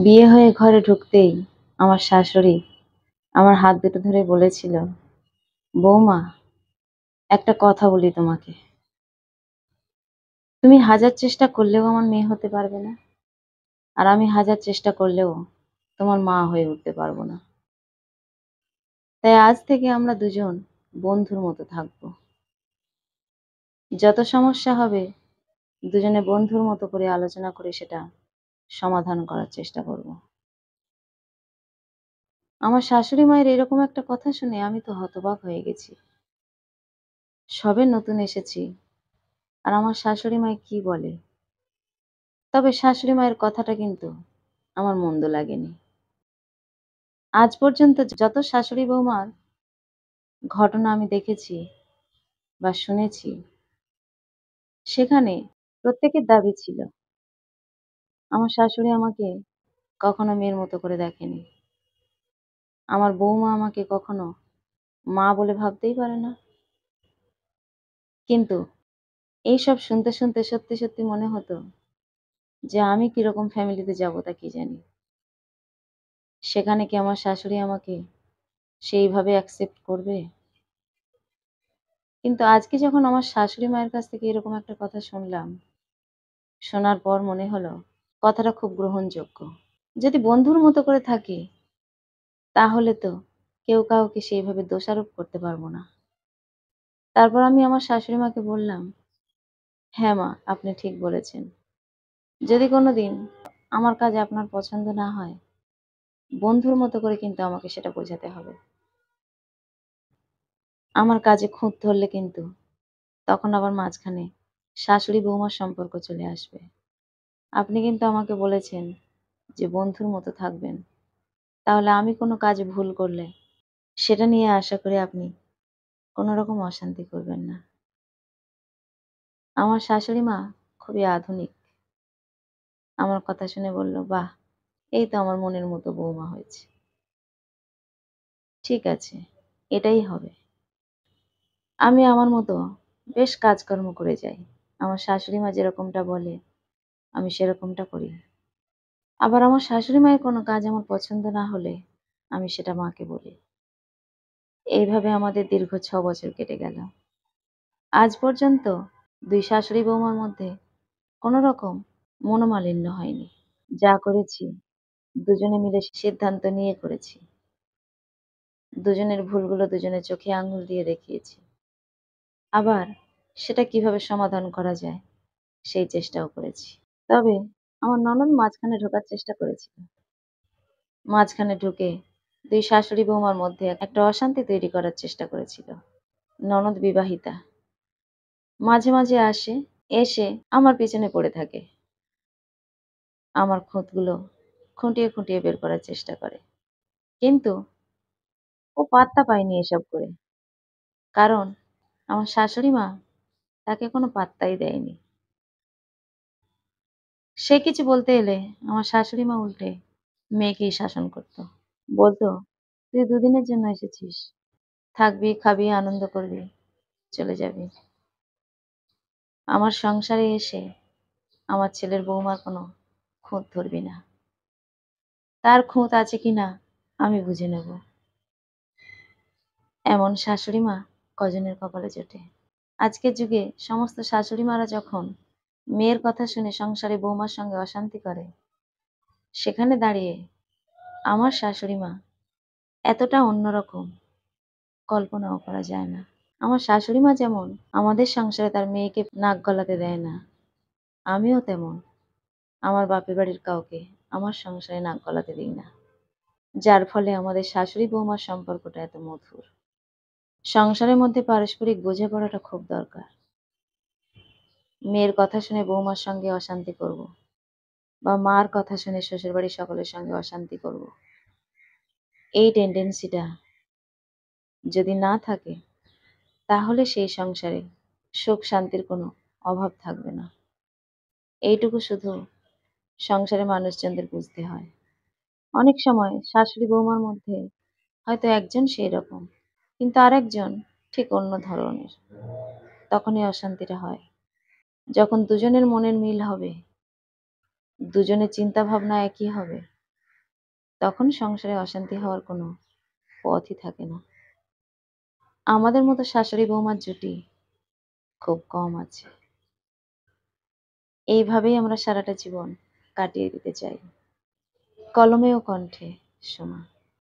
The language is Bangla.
বিয়ে হয়ে ঘরে ঢুকতেই আমার শাশুড়ি আমার হাত দুটো ধরে বলেছিল, বৌমা, একটা কথা বলি তোমাকে। তুমি হাজার চেষ্টা করলেও আমার মেয়ে হতে পারবে না, আর আমি হাজার চেষ্টা করলেও তোমার মা হয়ে উঠতে পারবো না। তাই আজ থেকে আমরা দুজন বন্ধুর মতো থাকবো। যত সমস্যা হবে দুজনে বন্ধুর মতো করে আলোচনা করে সেটা সমাধান করার চেষ্টা করব। আমার শাশুড়ি মায়ের এরকম একটা কথা শুনে আমি তো হতবাক হয়ে গেছি। সবে নতুন এসেছি, আর আমার শাশুড়ি মায় কি বলে। তবে শাশুড়ি মায়ের কথাটা কিন্তু আমার মন্দ লাগেনি। আজ পর্যন্ত যত শাশুড়ি বৌমার ঘটনা আমি দেখেছি বা শুনেছি, সেখানে প্রত্যেকের দাবি ছিল আমার শাশুড়ি আমাকে কখনো মেয়ের মতো করে দেখেনি। আমার বৌমা আমাকে কখনো মা বলে ভাবতেই পারে না। কিন্তু এইসব শুনতে শুনতে সত্যি সত্যি মনে হতো যে আমি কিরকম ফ্যামিলিতে যাবো তা কি জানি। সেখানে কি আমার শাশুড়ি আমাকে সেইভাবে অ্যাকসেপ্ট করবে? কিন্তু আজকে যখন আমার শাশুড়ি মায়ের কাছ থেকে এরকম একটা কথা শুনলাম, শোনার পর মনে হলো কথাটা খুব গ্রহণযোগ্য। যদি বন্ধুর মতো করে থাকি তাহলে তো কেউ কাউকে সেইভাবে দোষারোপ করতে পারবো না। তারপর আমি আমার শাশুড়ি মাকে বললাম, হ্যাঁ মা, আপনি ঠিক বলেছেন। যদি কোনোদিন আমার কাজ আপনার পছন্দ না হয়, বন্ধুর মতো করে কিন্তু আমাকে সেটা বোঝাতে হবে। আমার কাজে খুঁত ধরলে কিন্তু তখন আবার মাঝখানে শাশুড়ি বৌমার সম্পর্ক চলে আসবে। আপনি কিন্তু আমাকে বলেছেন যে বন্ধুর মতো থাকবেন, তাহলে আমি কোনো কাজে ভুল করলে সেটা নিয়ে আশা করি আপনি কোনো রকম অশান্তি করবেন না। আমার শাশুড়ি মা খুবই আধুনিক। আমার কথা শুনে বলল, বাহ, এই তো আমার মনের মতো বৌমা হয়েছে। ঠিক আছে, এটাই হবে। আমি আমার মতো বেশ কাজকর্ম করে যাই। আমার শাশুড়ি মা যেরকমটা বলে আমি সেরকমটা করি। আবার আমার শাশুড়ি মায়ের কোনো কাজ আমার পছন্দ না হলে আমি সেটা মাকে বলি। এইভাবে আমাদের দীর্ঘ 6 বছর কেটে গেল। আজ পর্যন্ত দুই শাশুড়ি বৌমার মধ্যে কোনো রকম মনোমালিন্য হয়নি। যা করেছি দুজনে মিলে সিদ্ধান্ত নিয়ে করেছি। দুজনের ভুলগুলো দুজনের চোখে আঙুল দিয়ে দেখিয়েছি। আবার সেটা কিভাবে সমাধান করা যায় সেই চেষ্টাও করেছি। তবে আমার ননদ মাঝখানে ঢোকার চেষ্টা করেছিল। মাঝখানে ঢুকে দুই শাশুড়ি বৌমার মধ্যে একটা অশান্তি তৈরি করার চেষ্টা করেছিল। ননদ বিবাহিতা, মাঝে মাঝে আসে, এসে আমার পেছনে পড়ে থাকে। আমার খুঁতগুলো খুঁটিয়ে খুঁটিয়ে বের করার চেষ্টা করে। কিন্তু ও পাত্তা পায়নি এসব করে। কারণ আমার শাশুড়ি মা তাকে কোনো পাত্তাই দেয়নি। সে কিছু বলতে এলে আমার শাশুড়ি মা উল্টে মেয়েকেই শাসন করতো। বলতো, তুই দুদিনের জন্য এসেছিস, থাকবি, খাবি, আনন্দ করবি, চলে যাবি। আমার সংসারে এসে আমার ছেলের বৌমার কোনো খুঁত ধরবি না। তার খুঁত আছে কিনা আমি বুঝে নেব। এমন শাশুড়ি মা কজনের কপালে জোটে। আজকের যুগে সমস্ত শাশুড়ি মারা যখন মেয়ের কথা শুনে সংসারে বৌমার সঙ্গে অশান্তি করে, সেখানে দাঁড়িয়ে আমার শাশুড়ি মা এতটা অন্যরকম কল্পনাও করা যায় না। আমার শাশুড়ি মা যেমন আমাদের সংসারে তার মেয়েকে নাক গলাতে দেয় না, আমিও তেমন আমার বাপের বাড়ির কাউকে আমার সংসারে নাক গলাতে দিই না। যার ফলে আমাদের শাশুড়ি বৌমার সম্পর্কটা এত মধুর। সংসারের মধ্যে পারস্পরিক বোঝাপড়াটা খুব দরকার। মেয়ের কথা শুনে বৌমার সঙ্গে অশান্তি করব, বা মার কথা শুনে শ্বশুরবাড়ির সকলের সঙ্গে অশান্তি করব, এই টেন্ডেন্সিটা যদি না থাকে তাহলে সেই সংসারে সুখ শান্তির কোনো অভাব থাকবে না। এইটুকু শুধু সংসারে মানুষজনদের বুঝতে হয়। অনেক সময় শাশুড়ি বৌমার মধ্যে হয়তো একজন সেই রকম, কিন্তু আরেকজন ঠিক অন্য ধরনের। তখনই অশান্তিটা হয়। যখন দুজনের মনের মিল হবে, দুজনের চিন্তা ভাবনা একই হবে, তখন সংসারে অশান্তি হওয়ার কোনো পথই থাকে না। আমাদের মতো শাশুড়ি বৌমার জুটি খুব কম আছে। এইভাবেই আমরা সারাটা জীবন কাটিয়ে দিতে চাই। কলমে ও কণ্ঠে, সোমা।